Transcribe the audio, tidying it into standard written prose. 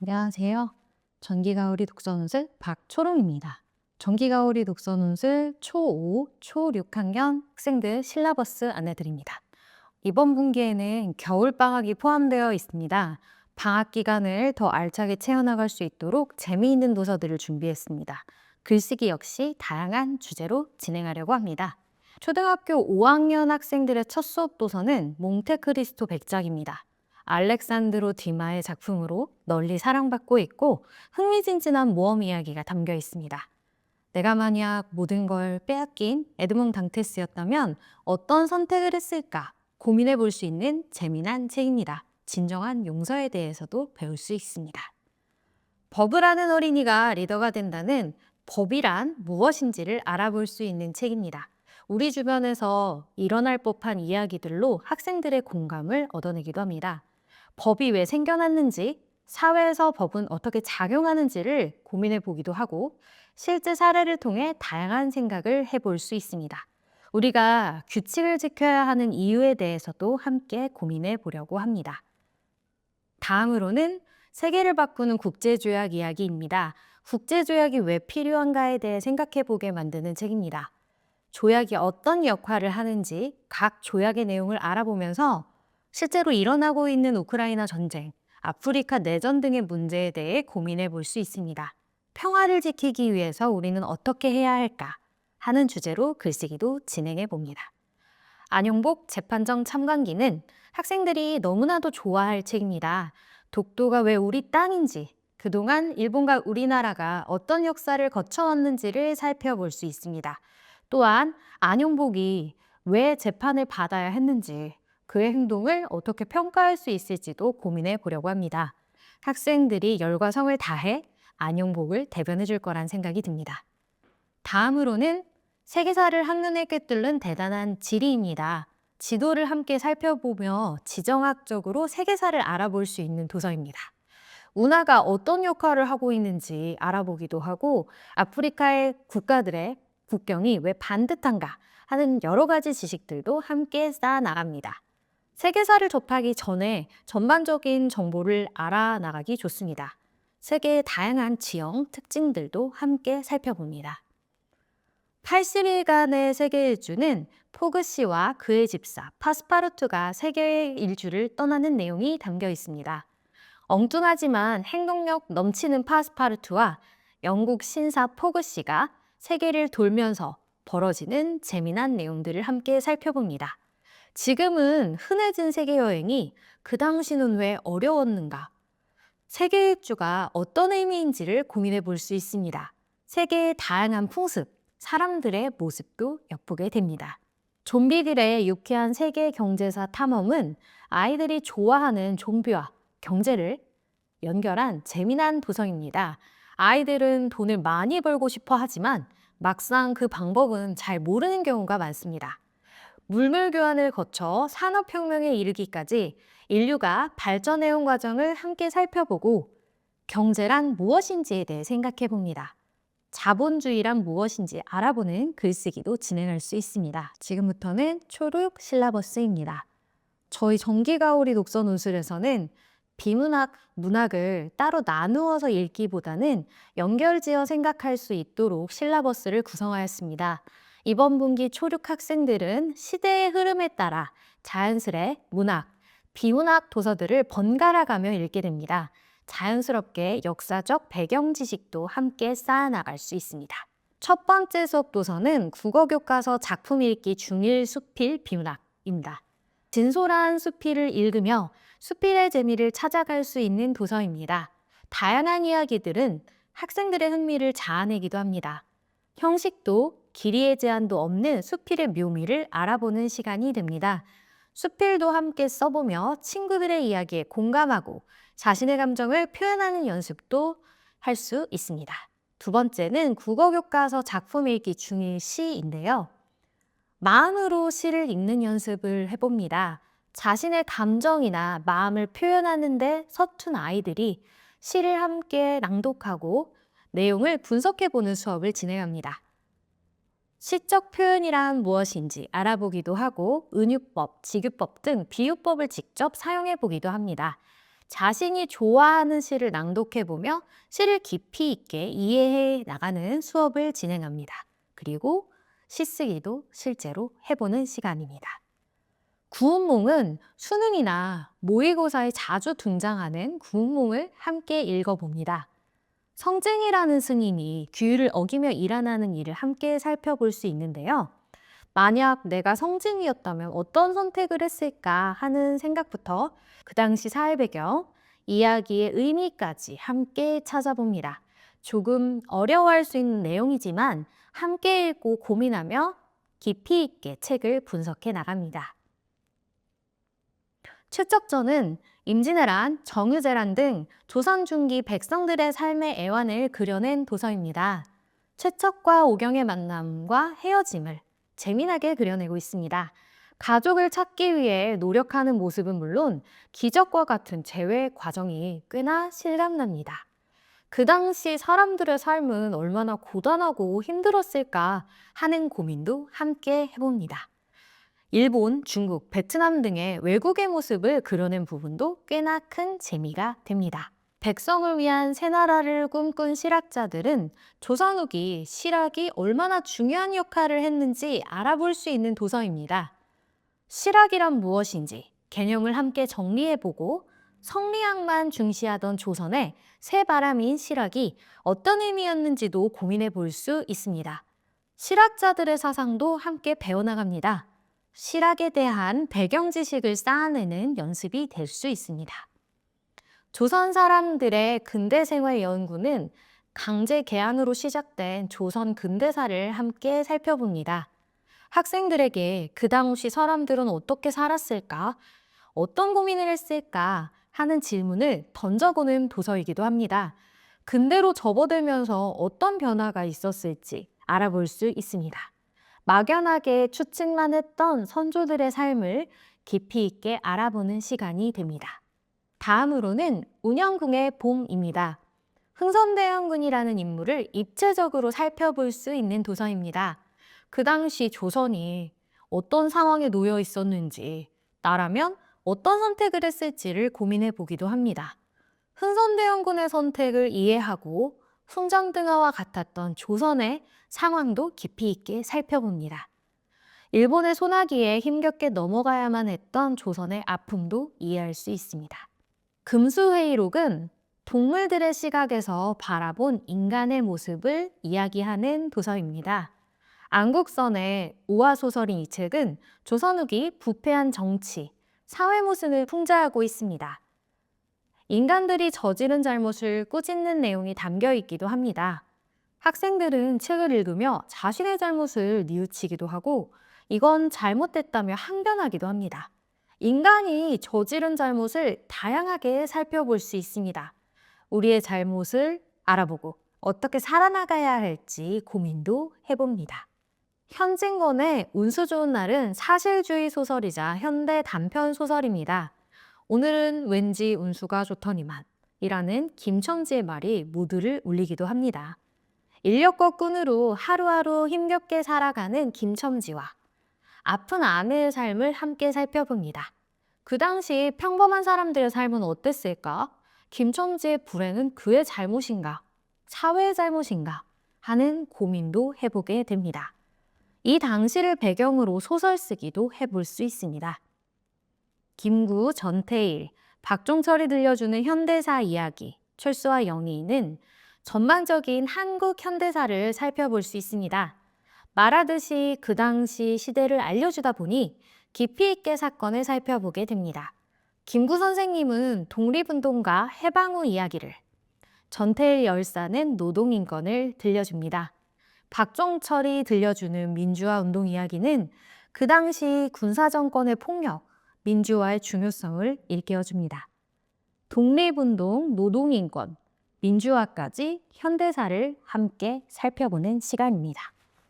안녕하세요. 전기가오리 독서논술 박초롱입니다. 전기가오리 독서논술 초5, 초6학년 학생들 실라버스 안내드립니다. 이번 분기에는 겨울방학이 포함되어 있습니다. 방학 기간을 더 알차게 채워나갈 수 있도록 재미있는 도서들을 준비했습니다. 글쓰기 역시 다양한 주제로 진행하려고 합니다. 초등학교 5학년 학생들의 첫 수업 도서는 몽테크리스토 백작입니다. 알렉산드로 듀마의 작품으로 널리 사랑받고 있고 흥미진진한 모험 이야기가 담겨 있습니다. 내가 만약 모든 걸 빼앗긴 에드몽 당테스였다면 어떤 선택을 했을까 고민해 볼 수 있는 재미난 책입니다. 진정한 용서에 대해서도 배울 수 있습니다. 법을 아는 어린이가 리더가 된다는 법이란 무엇인지를 알아볼 수 있는 책입니다. 우리 주변에서 일어날 법한 이야기들로 학생들의 공감을 얻어내기도 합니다. 법이 왜 생겨났는지, 사회에서 법은 어떻게 작용하는지를 고민해 보기도 하고 실제 사례를 통해 다양한 생각을 해볼 수 있습니다. 우리가 규칙을 지켜야 하는 이유에 대해서도 함께 고민해 보려고 합니다. 다음으로는 세계를 바꾸는 국제조약 이야기입니다. 국제조약이 왜 필요한가에 대해 생각해 보게 만드는 책입니다. 조약이 어떤 역할을 하는지 각 조약의 내용을 알아보면서 실제로 일어나고 있는 우크라이나 전쟁, 아프리카 내전 등의 문제에 대해 고민해 볼 수 있습니다. 평화를 지키기 위해서 우리는 어떻게 해야 할까 하는 주제로 글쓰기도 진행해 봅니다. 안용복 재판정 참관기는 학생들이 너무나도 좋아할 책입니다. 독도가 왜 우리 땅인지, 그동안 일본과 우리나라가 어떤 역사를 거쳐왔는지를 살펴볼 수 있습니다. 또한 안용복이 왜 재판을 받아야 했는지, 그의 행동을 어떻게 평가할 수 있을지도 고민해 보려고 합니다. 학생들이 열과 성을 다해 안용복을 대변해 줄 거란 생각이 듭니다. 다음으로는 세계사를 한눈에 꿰뚫는 대단한 지리입니다. 지도를 함께 살펴보며 지정학적으로 세계사를 알아볼 수 있는 도서입니다. 운하가 어떤 역할을 하고 있는지 알아보기도 하고 아프리카의 국가들의 국경이 왜 반듯한가 하는 여러 가지 지식들도 함께 쌓아나갑니다. 세계사를 접하기 전에 전반적인 정보를 알아나가기 좋습니다. 세계의 다양한 지형, 특징들도 함께 살펴봅니다. 80일간의 세계 일주는 포그 씨와 그의 집사 파스파르투가 세계 일주를 떠나는 내용이 담겨 있습니다. 엉뚱하지만 행동력 넘치는 파스파르투와 영국 신사 포그 씨가 세계를 돌면서 벌어지는 재미난 내용들을 함께 살펴봅니다. 지금은 흔해진 세계 여행이 그 당시는 왜 어려웠는가? 세계 일주가 어떤 의미인지를 고민해 볼 수 있습니다. 세계의 다양한 풍습, 사람들의 모습도 엿보게 됩니다. 좀비들의 유쾌한 세계 경제사 탐험은 아이들이 좋아하는 좀비와 경제를 연결한 재미난 도서입니다. 아이들은 돈을 많이 벌고 싶어 하지만 막상 그 방법은 잘 모르는 경우가 많습니다. 물물 교환을 거쳐 산업혁명에 이르기까지 인류가 발전해온 과정을 함께 살펴보고 경제란 무엇인지에 대해 생각해 봅니다. 자본주의란 무엇인지 알아보는 글쓰기도 진행할 수 있습니다. 지금부터는 초록 실라버스입니다. 저희 전기가오리 독서논술에서는 비문학, 문학을 따로 나누어서 읽기보다는 연결지어 생각할 수 있도록 실라버스를 구성하였습니다. 이번 분기 초6 학생들은 시대의 흐름에 따라 자연스레 문학, 비문학 도서들을 번갈아 가며 읽게 됩니다. 자연스럽게 역사적 배경 지식도 함께 쌓아나갈 수 있습니다. 첫 번째 수업 도서는 국어교과서 작품 읽기 중1 수필 비문학입니다. 진솔한 수필을 읽으며 수필의 재미를 찾아갈 수 있는 도서입니다. 다양한 이야기들은 학생들의 흥미를 자아내기도 합니다. 형식도 길이의 제한도 없는 수필의 묘미를 알아보는 시간이 됩니다. 수필도 함께 써보며 친구들의 이야기에 공감하고 자신의 감정을 표현하는 연습도 할 수 있습니다. 두 번째는 국어교과서 작품 읽기 중1 시인데요. 마음으로 시를 읽는 연습을 해봅니다. 자신의 감정이나 마음을 표현하는데 서툰 아이들이 시를 함께 낭독하고 내용을 분석해보는 수업을 진행합니다. 시적 표현이란 무엇인지 알아보기도 하고 은유법, 직유법 등 비유법을 직접 사용해보기도 합니다. 자신이 좋아하는 시를 낭독해보며 시를 깊이 있게 이해해 나가는 수업을 진행합니다. 그리고 시쓰기도 실제로 해보는 시간입니다. 구운몽은 수능이나 모의고사에 자주 등장하는 구운몽을 함께 읽어봅니다. 성증이라는 스님이 규율을 어기며 일어나는 일을 함께 살펴볼 수 있는데요. 만약 내가 성증이었다면 어떤 선택을 했을까 하는 생각부터 그 당시 사회 배경, 이야기의 의미까지 함께 찾아봅니다. 조금 어려워할 수 있는 내용이지만 함께 읽고 고민하며 깊이 있게 책을 분석해 나갑니다. 최적전은 임진왜란, 정유재란 등 조선 중기 백성들의 삶의 애환을 그려낸 도서입니다. 최척과 오경의 만남과 헤어짐을 재미나게 그려내고 있습니다. 가족을 찾기 위해 노력하는 모습은 물론 기적과 같은 재회 과정이 꽤나 실감납니다. 그 당시 사람들의 삶은 얼마나 고단하고 힘들었을까 하는 고민도 함께 해봅니다. 일본, 중국, 베트남 등의 외국의 모습을 그려낸 부분도 꽤나 큰 재미가 됩니다. 백성을 위한 새 나라를 꿈꾼 실학자들은 조선 후기 실학이 얼마나 중요한 역할을 했는지 알아볼 수 있는 도서입니다. 실학이란 무엇인지 개념을 함께 정리해보고 성리학만 중시하던 조선의 새 바람인 실학이 어떤 의미였는지도 고민해 볼 수 있습니다. 실학자들의 사상도 함께 배워나갑니다. 실학에 대한 배경 지식을 쌓아내는 연습이 될 수 있습니다. 조선 사람들의 근대 생활 연구는 강제 개항으로 시작된 조선 근대사를 함께 살펴봅니다. 학생들에게 그 당시 사람들은 어떻게 살았을까? 어떤 고민을 했을까? 하는 질문을 던져보는 도서이기도 합니다. 근대로 접어들면서 어떤 변화가 있었을지 알아볼 수 있습니다. 막연하게 추측만 했던 선조들의 삶을 깊이 있게 알아보는 시간이 됩니다. 다음으로는 운영궁의 봄입니다. 흥선대원군이라는 인물을 입체적으로 살펴볼 수 있는 도서입니다. 그 당시 조선이 어떤 상황에 놓여 있었는지, 나라면 어떤 선택을 했을지를 고민해 보기도 합니다. 흥선대원군의 선택을 이해하고 훈장등화와 같았던 조선의 상황도 깊이 있게 살펴봅니다. 일본의 소나기에 힘겹게 넘어가야만 했던 조선의 아픔도 이해할 수 있습니다. 금수회의록은 동물들의 시각에서 바라본 인간의 모습을 이야기하는 도서입니다. 안국선의 우화소설인 이 책은 조선 후기 부패한 정치, 사회 모순을 풍자하고 있습니다. 인간들이 저지른 잘못을 꾸짖는 내용이 담겨 있기도 합니다. 학생들은 책을 읽으며 자신의 잘못을 뉘우치기도 하고 이건 잘못됐다며 항변하기도 합니다. 인간이 저지른 잘못을 다양하게 살펴볼 수 있습니다. 우리의 잘못을 알아보고 어떻게 살아나가야 할지 고민도 해봅니다. 현진건의 운수 좋은 날은 사실주의 소설이자 현대 단편 소설입니다. 오늘은 왠지 운수가 좋더니만 이라는 김첨지의 말이 모두를 울리기도 합니다. 인력거 꾼으로 하루하루 힘겹게 살아가는 김첨지와 아픈 아내의 삶을 함께 살펴봅니다. 그 당시 평범한 사람들의 삶은 어땠을까? 김첨지의 불행은 그의 잘못인가? 사회의 잘못인가? 하는 고민도 해보게 됩니다. 이 당시를 배경으로 소설 쓰기도 해볼 수 있습니다. 김구, 전태일, 박종철이 들려주는 현대사 이야기, 철수와 영희는 전반적인 한국 현대사를 살펴볼 수 있습니다. 말하듯이 그 당시 시대를 알려주다 보니 깊이 있게 사건을 살펴보게 됩니다. 김구 선생님은 독립운동가 해방 후 이야기를, 전태일 열사는 노동인권을 들려줍니다. 박종철이 들려주는 민주화 운동 이야기는 그 당시 군사정권의 폭력, 민주화의 중요성을 일깨워줍니다. 독립운동, 노동인권, 민주화까지 현대사를 함께 살펴보는 시간입니다.